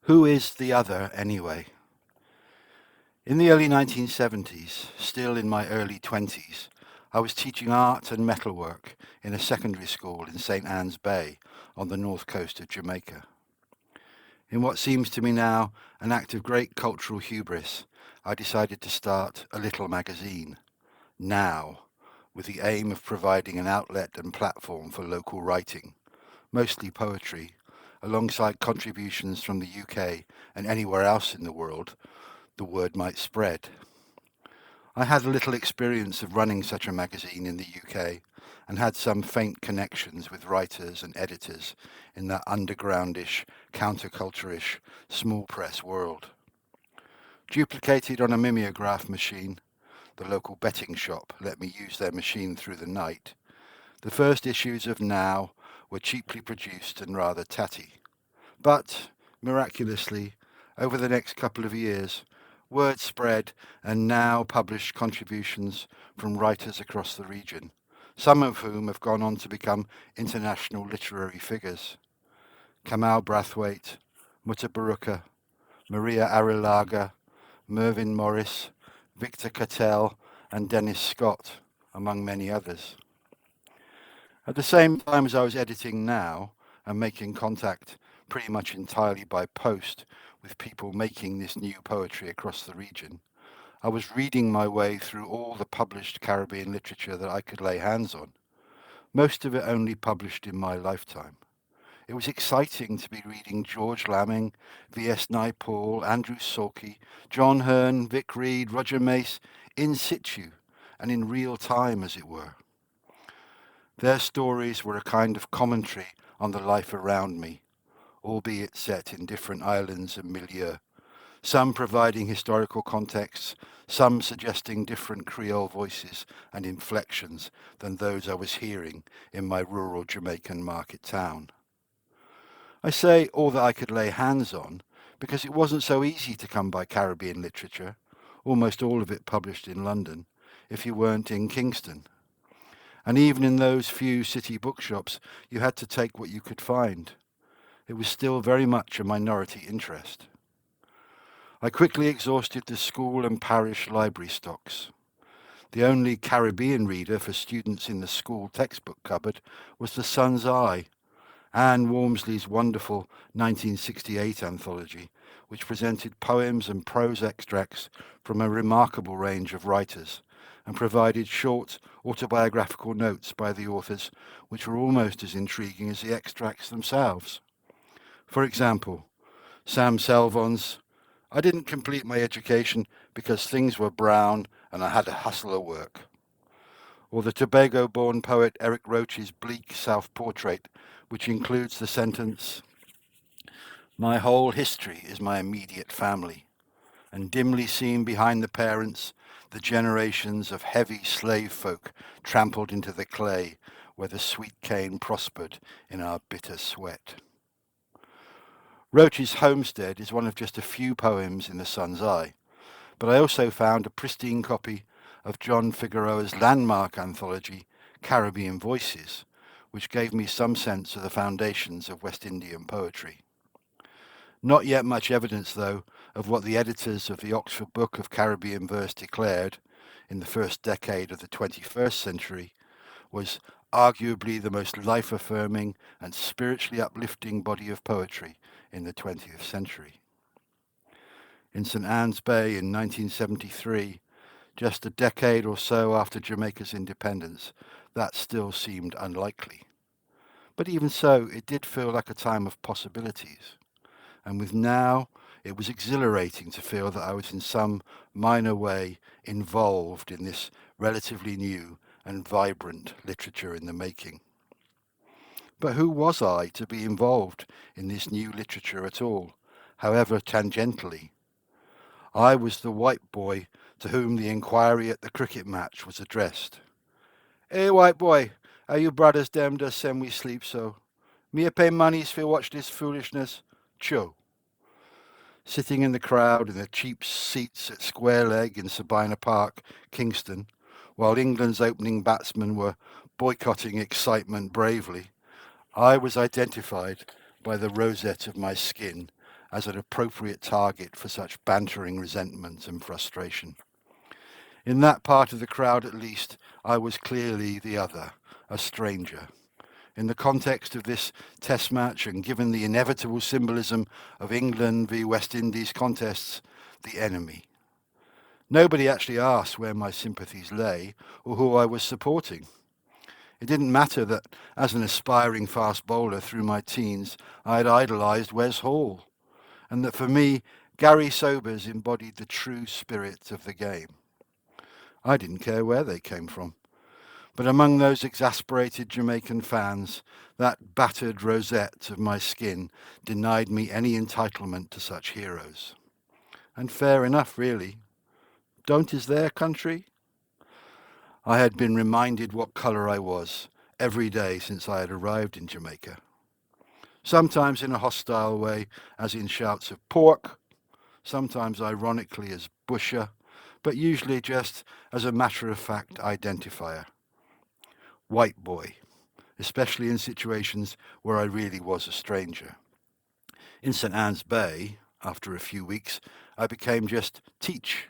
Who is the other anyway? In the early 1970s, still in my early 20s, I was teaching art and metalwork in a secondary school in St Anne's Bay on the north coast of Jamaica. In what seems to me now an act of great cultural hubris, I decided to start a little magazine, Now, with the aim of providing an outlet and platform for local writing, mostly poetry, alongside contributions from the UK and anywhere else in the world the word might spread. I had a little experience of running such a magazine in the UK and had some faint connections with writers and editors in that undergroundish, counterculture-ish, small press world. Duplicated on a mimeograph machine, the local betting shop let me use their machine through the night. The first issues of Now were cheaply produced and rather tatty. But, miraculously, over the next couple of years, word spread and Now published contributions from writers across the region, some of whom have gone on to become international literary figures. Kamal Brathwaite, Mutta Baruka, Maria Arrillaga, Mervyn Morris, Victor Cattell and Dennis Scott, among many others. At the same time as I was editing Now and making contact pretty much entirely by post with people making this new poetry across the region, I was reading my way through all the published Caribbean literature that I could lay hands on, most of it only published in my lifetime. It was exciting to be reading George Lamming, V.S. Naipaul, Andrew Sorky, John Hearn, Vic Reed, Roger Mace, in situ and in real time, as it were. Their stories were a kind of commentary on the life around me, albeit set in different islands and milieu, some providing historical contexts, some suggesting different Creole voices and inflections than those I was hearing in my rural Jamaican market town. I say all that I could lay hands on because it wasn't so easy to come by Caribbean literature, almost all of it published in London, if you weren't in Kingston. And even in those few city bookshops, you had to take what you could find. It was still very much a minority interest. I quickly exhausted the school and parish library stocks. The only Caribbean reader for students in the school textbook cupboard was The Sun's Eye, Anne Walmsley's wonderful 1968 anthology, which presented poems and prose extracts from a remarkable range of writers, and provided short autobiographical notes by the authors which were almost as intriguing as the extracts themselves. For example, Sam Selvon's "I didn't complete my education because things were brown and I had to hustle at work," or the Tobago-born poet Eric Roach's bleak self-portrait, which includes the sentence, "My whole history is my immediate family, and dimly seen behind the parents, the generations of heavy slave folk trampled into the clay where the sweet cane prospered in our bitter sweat." Roach's Homestead is one of just a few poems in The Sun's Eye, but I also found a pristine copy of John Figueroa's landmark anthology, Caribbean Voices, which gave me some sense of the foundations of West Indian poetry. Not yet much evidence, though, of what the editors of the Oxford Book of Caribbean Verse declared, in the first decade of the 21st century, was arguably the most life-affirming and spiritually uplifting body of poetry in the 20th century. In St Anne's Bay in 1973, just a decade or so after Jamaica's independence, that still seemed unlikely. But even so, it did feel like a time of possibilities. And with Now, it was exhilarating to feel that I was in some minor way involved in this relatively new and vibrant literature in the making. But who was I to be involved in this new literature at all, however tangentially? I was the white boy to whom the inquiry at the cricket match was addressed. "Hey, white boy, are you brothers them just send we sleep so? Me a pay monies for watch this foolishness? Cho." Sitting in the crowd in the cheap seats at Square Leg in Sabina Park, Kingston, while England's opening batsmen were boycotting excitement bravely, I was identified by the rosette of my skin as an appropriate target for such bantering resentment and frustration. In that part of the crowd at least, I was clearly the other, a stranger. In the context of this test match and given the inevitable symbolism of England v West Indies contests, the enemy. Nobody actually asked where my sympathies lay or who I was supporting. It didn't matter that as an aspiring fast bowler through my teens, I had idolised Wes Hall, and that for me, Gary Sobers embodied the true spirit of the game. I didn't care where they came from. But among those exasperated Jamaican fans, that battered rosette of my skin denied me any entitlement to such heroes. And fair enough, really. Don't is their country? I had been reminded what colour I was every day since I had arrived in Jamaica. Sometimes in a hostile way, as in shouts of pork, sometimes ironically as busher, but usually just as a matter-of-fact identifier. White boy, especially in situations where I really was a stranger. In St Anne's Bay, after a few weeks, I became just Teach,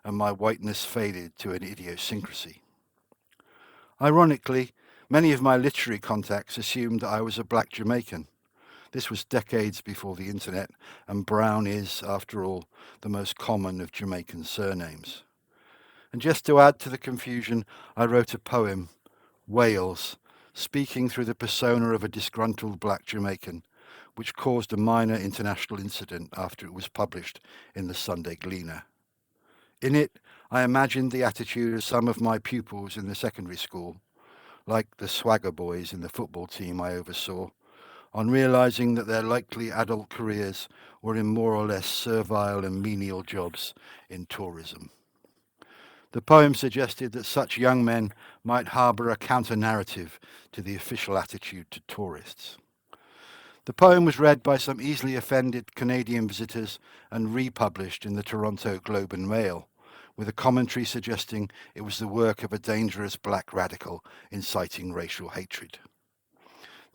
and my whiteness faded to an idiosyncrasy. Ironically, many of my literary contacts assumed that I was a black Jamaican. This was decades before the internet, and Brown is, after all, the most common of Jamaican surnames. And just to add to the confusion, I wrote a poem, Wales, speaking through the persona of a disgruntled black Jamaican, which caused a minor international incident after it was published in the Sunday Gleaner. In it, I imagined the attitude of some of my pupils in the secondary school, like the swagger boys in the football team I oversaw, on realising that their likely adult careers were in more or less servile and menial jobs in tourism. The poem suggested that such young men might harbour a counter-narrative to the official attitude to tourists. The poem was read by some easily offended Canadian visitors and republished in the Toronto Globe and Mail, with a commentary suggesting it was the work of a dangerous black radical inciting racial hatred.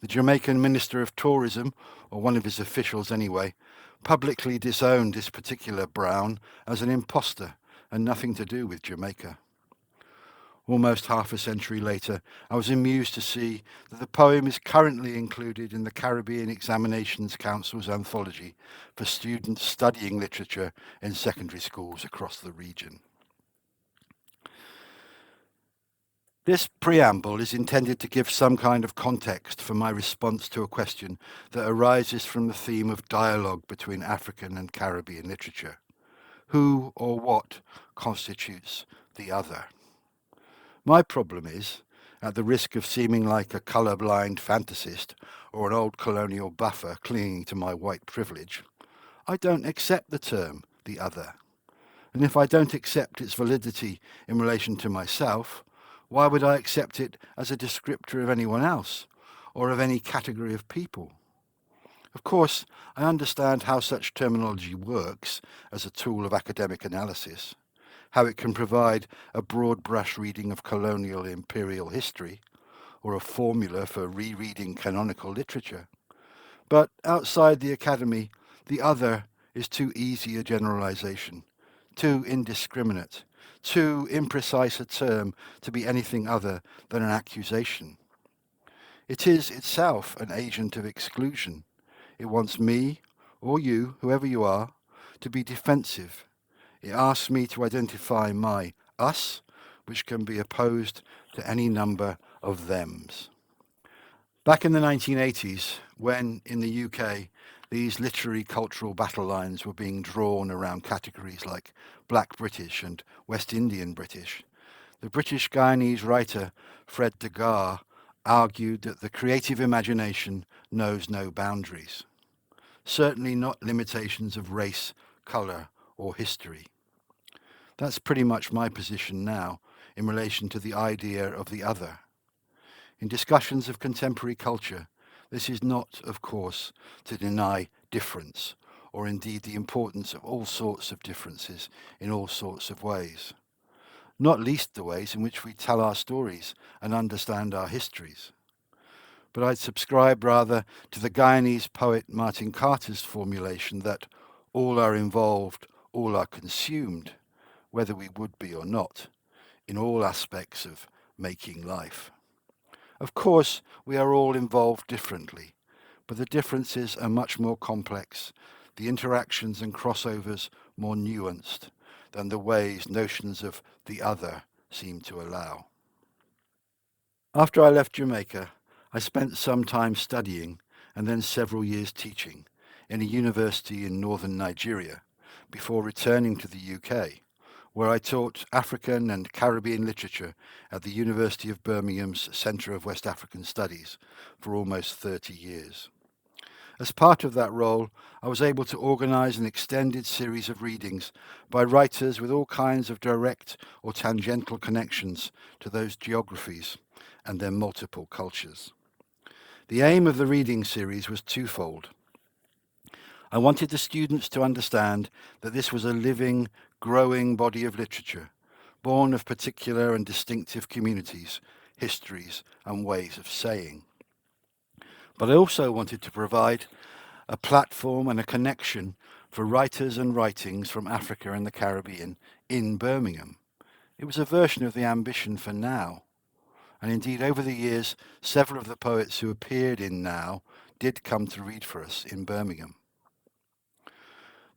The Jamaican Minister of Tourism, or one of his officials anyway, publicly disowned this particular Brown as an imposter and nothing to do with Jamaica. Almost half a century later, I was amused to see that the poem is currently included in the Caribbean Examinations Council's anthology for students studying literature in secondary schools across the region. This preamble is intended to give some kind of context for my response to a question that arises from the theme of dialogue between African and Caribbean literature. Who or what constitutes the other? My problem is, at the risk of seeming like a colour-blind fantasist or an old colonial buffer clinging to my white privilege, I don't accept the term the other. And if I don't accept its validity in relation to myself, why would I accept it as a descriptor of anyone else or of any category of people? Of course, I understand how such terminology works as a tool of academic analysis, how it can provide a broad brush reading of colonial imperial history, or a formula for rereading canonical literature. But outside the academy, the other is too easy a generalization, too indiscriminate, too imprecise a term to be anything other than an accusation. It is itself an agent of exclusion. It wants me, or you, whoever you are, to be defensive. It asks me to identify my us, which can be opposed to any number of thems. Back in the 1980s, when in the UK these literary cultural battle lines were being drawn around categories like Black British and West Indian British, the British Guyanese writer Fred Degar argued that the creative imagination knows no boundaries, certainly not limitations of race, colour or history. That's pretty much my position now in relation to the idea of the other. In discussions of contemporary culture, this is not, of course, to deny difference, or indeed the importance of all sorts of differences in all sorts of ways, not least the ways in which we tell our stories and understand our histories. but I'd subscribe rather to the Guyanese poet Martin Carter's formulation that all are involved, all are consumed, whether we would be or not, in all aspects of making life. Of course, we are all involved differently, but the differences are much more complex, the interactions and crossovers more nuanced than the ways notions of the other seem to allow. After I left Jamaica, I spent some time studying and then several years teaching in a university in northern Nigeria before returning to the UK, where I taught African and Caribbean literature at the University of Birmingham's Centre of West African Studies for almost 30 years. As part of that role, I was able to organise an extended series of readings by writers with all kinds of direct or tangential connections to those geographies and their multiple cultures. The aim of the reading series was twofold. I wanted the students to understand that this was a living, growing body of literature, born of particular and distinctive communities, histories, and ways of saying. But I also wanted to provide a platform and a connection for writers and writings from Africa and the Caribbean in Birmingham. It was a version of the ambition for Now. And indeed, over the years, several of the poets who appeared in Now did come to read for us in Birmingham.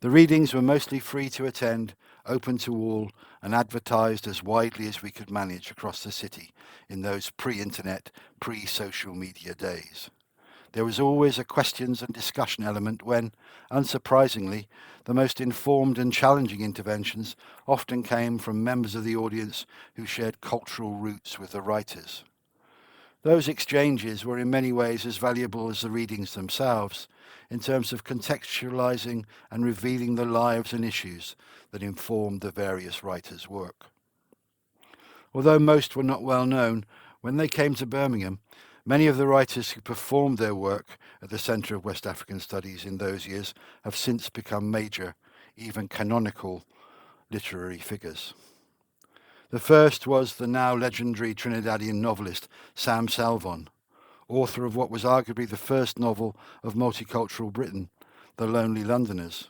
The readings were mostly free to attend, open to all, and advertised as widely as we could manage across the city in those pre-internet, pre-social media days. There was always a questions and discussion element when, unsurprisingly, the most informed and challenging interventions often came from members of the audience who shared cultural roots with the writers. Those exchanges were in many ways as valuable as the readings themselves, in terms of contextualizing and revealing the lives and issues that informed the various writers' work. Although most were not well known, when they came to Birmingham, many of the writers who performed their work at the Centre of West African Studies in those years have since become major, even canonical, literary figures. The first was the now legendary Trinidadian novelist Sam Salvon, author of what was arguably the first novel of multicultural Britain, The Lonely Londoners,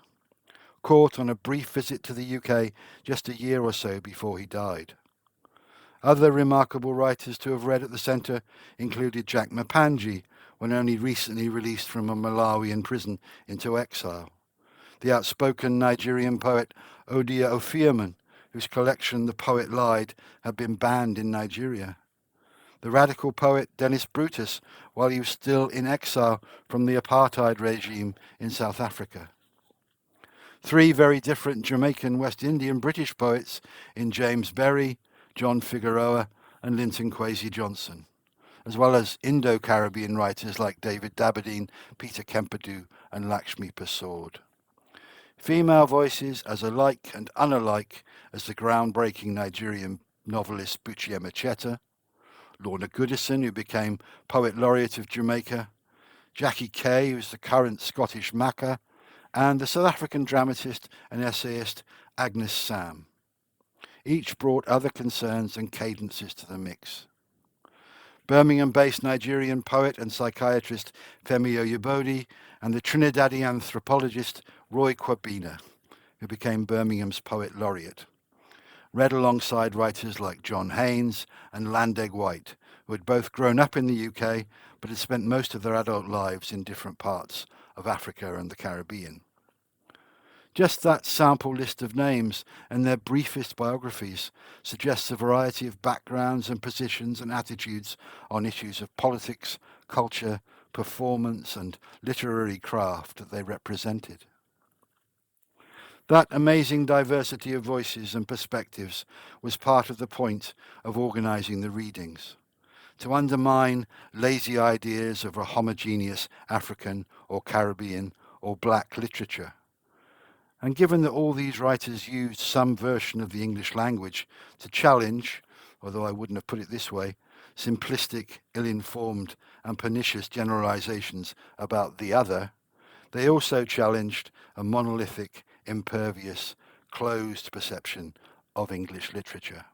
caught on a brief visit to the UK just a year or so before he died. Other remarkable writers to have read at the centre included Jack Mapanji, when only recently released from a Malawian prison into exile, the outspoken Nigerian poet Odia Ofiaman, whose collection The Poet Lied had been banned in Nigeria, the radical poet Dennis Brutus, while he was still in exile from the apartheid regime in South Africa. Three very different Jamaican, West Indian, British poets in James Berry, John Figueroa and Linton Kwesi Johnson, as well as Indo-Caribbean writers like David Dabadine, Peter Kempadu and Lakshmi Persaud. Female voices as alike and unalike as the groundbreaking Nigerian novelist Buchi Emecheta, Lorna Goodison, who became Poet Laureate of Jamaica, Jackie Kay, who's the current Scottish Macca, and the South African dramatist and essayist Agnes Sam. Each brought other concerns and cadences to the mix. Birmingham-based Nigerian poet and psychiatrist Femi Oyebode and the Trinidadian anthropologist Roy Kwabena, who became Birmingham's Poet Laureate, read alongside writers like John Haynes and Landeg White, who had both grown up in the UK but had spent most of their adult lives in different parts of Africa and the Caribbean. Just that sample list of names and their briefest biographies suggests a variety of backgrounds and positions and attitudes on issues of politics, culture, performance and literary craft that they represented. That amazing diversity of voices and perspectives was part of the point of organising the readings, to undermine lazy ideas of a homogeneous African or Caribbean or black literature. And given that all these writers used some version of the English language to challenge, although I wouldn't have put it this way, simplistic, ill-informed and pernicious generalizations about the other, they also challenged a monolithic, impervious, closed perception of English literature.